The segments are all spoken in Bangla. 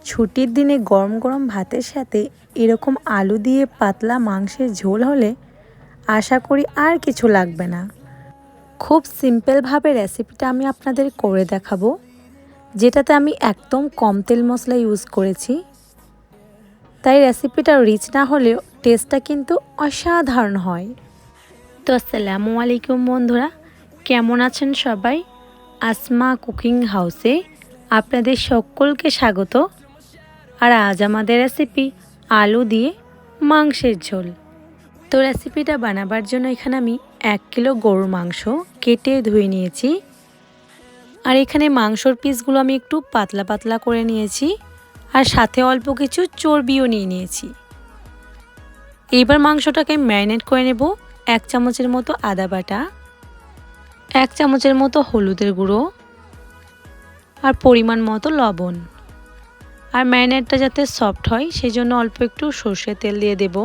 ছুটির দিনে গরম গরম ভাতের সাথে এরকম আলু দিয়ে পাতলা মাংসের ঝোল হলে আশা করি আর কিছু লাগবে না। খুব সিম্পলভাবে রেসিপিটা আমি আপনাদের করে দেখাবো, যেটাতে আমি একদম কম তেল মশলা ইউজ করেছি। তাই রেসিপিটা রিচ না হলেও টেস্টটা কিন্তু অসাধারণ হয়। তো আসসালামু আলাইকুম বন্ধুরা, কেমন আছেন সবাই? আসমা কুকিং হাউসে আপনাদের সকলকে স্বাগত। আর আজ আমাদের রেসিপি আলু দিয়ে মাংসের ঝোল। তো রেসিপিটা বানাবার জন্য এখানে আমি 1 কিলো গরুর মাংস কেটে ধুয়ে নিয়েছি। আর এখানে মাংসর পিসগুলো আমি একটু পাতলা পাতলা করে নিয়েছি, আর সাথে অল্প কিছু চর্বিও নিয়ে নিয়েছি। এইবার মাংসটাকে ম্যারিনেট করে নেব। 1 চামচের মতো আদা বাটা, 1 চামচের মতো হলুদের গুঁড়ো, আর পরিমাণ মতো লবণ। আর ম্যারিনেটটা যাতে সফট হয় সেই জন্য অল্প একটু সর্ষের তেল দিয়ে দেব।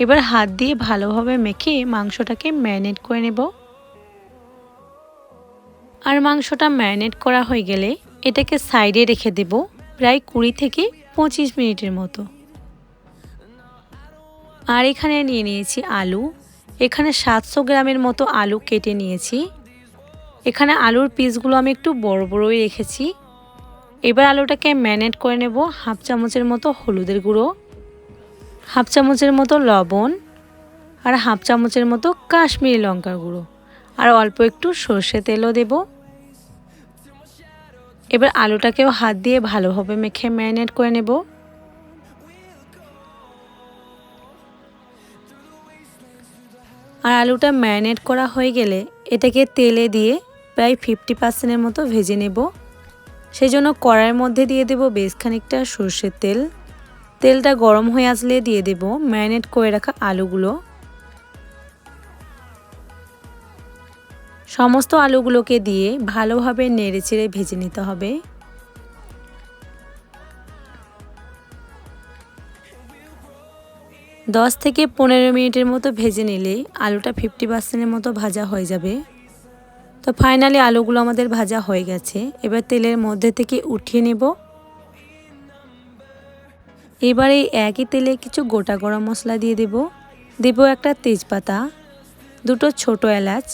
এবার হাত দিয়ে ভালোভাবে মেখে মাংসটাকে ম্যারিনেট করে নেব। আর মাংসটা ম্যারিনেট করা হয়ে গেলে এটাকে সাইডে রেখে দেব প্রায় 20 থেকে 25 মিনিটের মতো। আর এখানে নিয়ে নিয়েছি আলু। এখানে 700 গ্রামের মতো আলু কেটে নিয়েছি। এখানে আলুর পিসগুলো আমি একটু বড় বড়ই রেখেছি। এবার আলুটাকে ম্যারিনেট করে নেব। 1/2 চামচের মতো হলুদের গুঁড়ো, 1/2 চামচের মতো লবণ, আর 1/2 চামচের মতো কাশ্মীরি লঙ্কার গুঁড়ো, আর অল্প একটু সর্ষে তেলও দেব। এবার আলুটাকেও হাত দিয়ে ভালোভাবে মেখে ম্যারিনেট করে নেব। আর আলুটা ম্যারিনেট করা হয়ে গেলে এটাকে তেলে দিয়ে প্রায় 50% মতো ভেজে নেব। সেই জন্য কড়াইয়ের মধ্যে দিয়ে দেব বেশ খানিকটা সর্ষের তেল। তেলটা গরম হয়ে আসলে দিয়ে দেব ম্যারিনেট করে রাখা আলুগুলো। সমস্ত আলুগুলোকে দিয়ে ভালোভাবে নেড়েচেড়ে ভেজে নিতে হবে। দশ থেকে 15 মিনিটের মতো ভেজে নিলেই আলুটা 50% মতো ভাজা হয়ে যাবে। তো ফাইনালি আলুগুলো আমাদের ভাজা হয়ে গেছে। এবার তেলের মধ্যে থেকে উঠিয়ে নেব। এবার এই একই তেলে কিছু গোটা গরম মশলা দিয়ে দেব একটা তেজপাতা, 2টো ছোট এলাচ,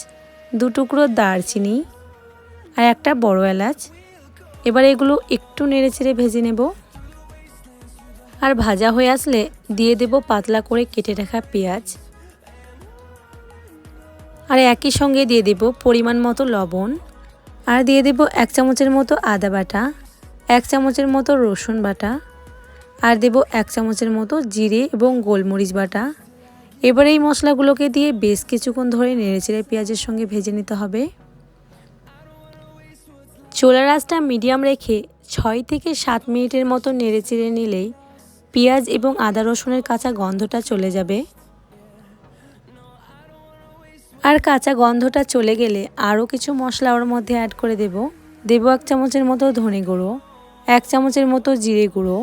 2 টুকরো দারচিনি, আর একটা বড় এলাচ। এবার এগুলো একটু নেড়েচেড়ে ভেজে নেব। আর ভাজা হয়ে আসলে দিয়ে দেব পাতলা করে কেটে রাখা পেঁয়াজ। আর একই সঙ্গে দিয়ে দেব পরিমাণ মতো লবণ, আর দিয়ে দেব 1 চামচের মতো আদা বাটা, 1 চামচের মতো রসুন বাটা, আর দেব 1 চামচের মতো জিরে এবং গোলমরিচ বাটা। এবার এই মশলাগুলোকে দিয়ে বেশ কিছুক্ষণ ধরে নেড়েচেড়ে পেঁয়াজের সঙ্গে ভেজে নিতে হবে। চুলার আঁচটা মিডিয়াম রেখে 6 থেকে 7 মিনিটের মতো নেড়েচেড়ে নিলেই পেঁয়াজ এবং আদা রসুনের কাঁচা গন্ধটা চলে যাবে। আর কাঁচা গন্ধটা চলে গেলে আরও কিছু মশলা ওর মধ্যে অ্যাড করে দেব 1 চামচের মতো ধনে গুঁড়ো, 1 চামচের মতো জিরে গুঁড়ো,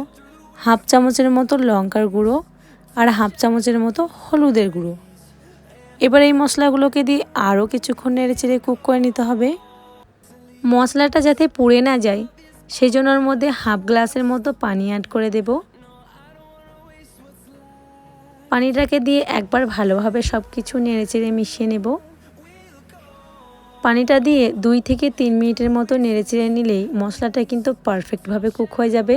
1/2 চামচের মতো লঙ্কার গুঁড়ো, আর 1/2 চামচের মতো হলুদের গুঁড়ো। এবার এই মশলাগুলোকে দিয়ে আরও কিছুক্ষণ নেড়েচেড়ে কুক করে নিতে হবে। মশলাটা যাতে পুড়ে না যায় সেই জন্য ওর মধ্যে 1/2 গ্লাসের মতো পানি অ্যাড করে দেব। পানিটাকে দিয়ে একবার ভালোভাবে সব কিছু নেড়েচেড়ে মিশিয়ে নেব। পানিটা দিয়ে 2 থেকে 3 মিনিটের মতো নেড়েচেড়ে নিলেই মশলাটা কিন্তু পারফেক্টভাবে কুক হয়ে যাবে।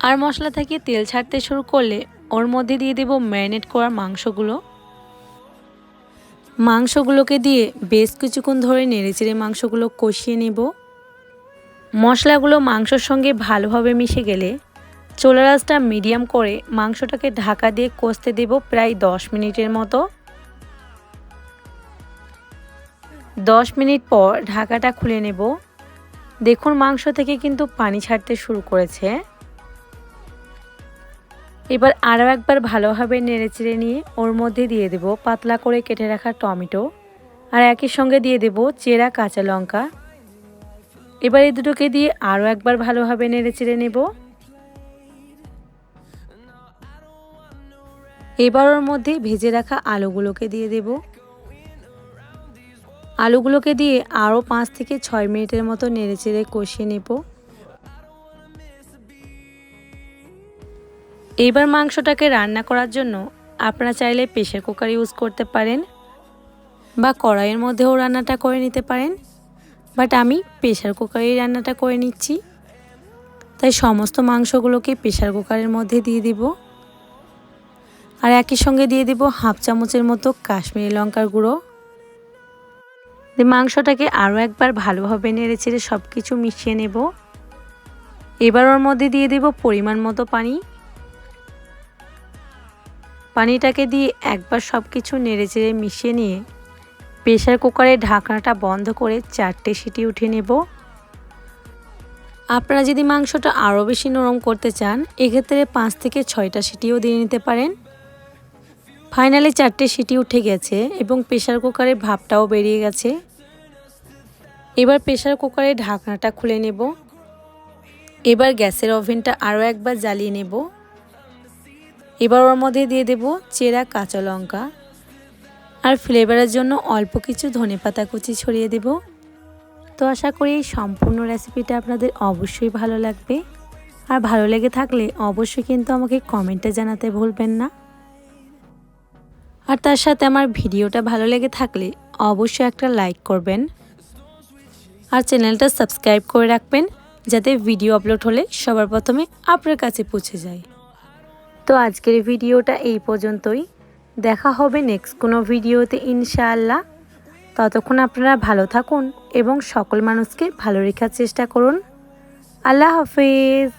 আর মশলা থেকে তেল ছাড়তে শুরু করলে ওর মধ্যে দিয়ে দেব ম্যারিনেট করা মাংসগুলোকে দিয়ে বেশ কিছুক্ষণ ধরে নেড়েচেড়ে মাংসগুলো কষিয়ে নেব। মশলাগুলো মাংসর সঙ্গে ভালোভাবে মিশে গেলে চুলার আঁচটা মিডিয়াম করে মাংসটাকে ঢাকা দিয়ে কষতে দেব প্রায় 10 মিনিটের মতো। 10 মিনিট পর ঢাকাটা খুলে নেব। দেখুন মাংস থেকে কিন্তু পানি ছাড়তে শুরু করেছে। এবার আরও একবার ভালোভাবে নেড়েচেড়ে নিয়ে ওর মধ্যে দিয়ে দেব পাতলা করে কেটে রাখা টমেটো, আর একই সঙ্গে দিয়ে দেব চেরা কাঁচা লঙ্কা। এবার এই দুটোকে দিয়ে আরও একবার ভালোভাবে নেড়েচেড়ে নেব। এবার ওর মধ্যে ভেজে রাখা আলুগুলোকে দিয়ে দেব। আলুগুলোকে দিয়ে আরও 5 থেকে 6 মিনিটের মতো নেড়েচেড়ে কষিয়ে নেব। এইবার মাংসটাকে রান্না করার জন্য আপনারা চাইলে প্রেসার কুকার ইউজ করতে পারেন বা কড়াইয়ের মধ্যেও রান্নাটা করে নিতে পারেন, বাট আমি প্রেসার কুকারেই রান্নাটা করে নিচ্ছি। তাই সমস্ত মাংসগুলোকে প্রেসার কুকারের মধ্যে দিয়ে দিব। আর একই সঙ্গে দিয়ে দিব হাফ চামচের মতো কাশ্মীরি লঙ্কার গুঁড়ো। মাংসটাকে আরও একবার ভালোভাবে নেড়েচেড়ে সব কিছু মিশিয়ে নেব। এবার ওর মধ্যে দিয়ে দেব পরিমাণ মতো পানি। পানিটাকে দিয়ে একবার সব কিছু নেড়েচেড়ে মিশিয়ে নিয়ে প্রেসার কুকারের ঢাকনাটা বন্ধ করে 4টে সিটি উঠিয়ে নেব। আপনারা যদি মাংসটা আরও বেশি নরম করতে চান এক্ষেত্রে 5 থেকে 6টা সিটিও দিয়ে নিতে পারেন। ফাইনালি 4টে সিটি উঠে গেছে এবং প্রেসার কুকারের ভাপটাও বেরিয়ে গেছে। এবার প্রেসার কুকারের ঢাকনাটা খুলে নেব। এবার গ্যাসের ওভেনটা আরও একবার জ্বালিয়ে নেব। এবার ওর মধ্যে দিয়ে দেব চেরা কাঁচা লঙ্কা আর ফ্লেভারের জন্য অল্প কিছু ধনেপাতা কুচি ছড়িয়ে দেব। তো আশা করি এই সম্পূর্ণ রেসিপিটা আপনাদের অবশ্যই ভালো লাগবে। আর ভালো লেগে থাকলে অবশ্যই কিন্তু আমাকে কমেন্টে জানাতে ভুলবেন না। আর তার সাথে আমার ভিডিওটা ভালো লেগে থাকলে অবশ্যই একটা লাইক করবেন আর চ্যানেলটা সাবস্ক্রাইব করে রাখবেন যাতে ভিডিও আপলোড হলে সবার প্রথমে আপনার কাছে পৌঁছে যায়। তো আজকের ভিডিওটা এই পর্যন্তই। দেখা হবে নেক্সট কোনো ভিডিওতে ইনশাআল্লাহ। ততক্ষণ আপনারা ভালো থাকুন এবং সকল মানুষকে ভালো রাখার চেষ্টা করুন। আল্লাহ হাফেজ।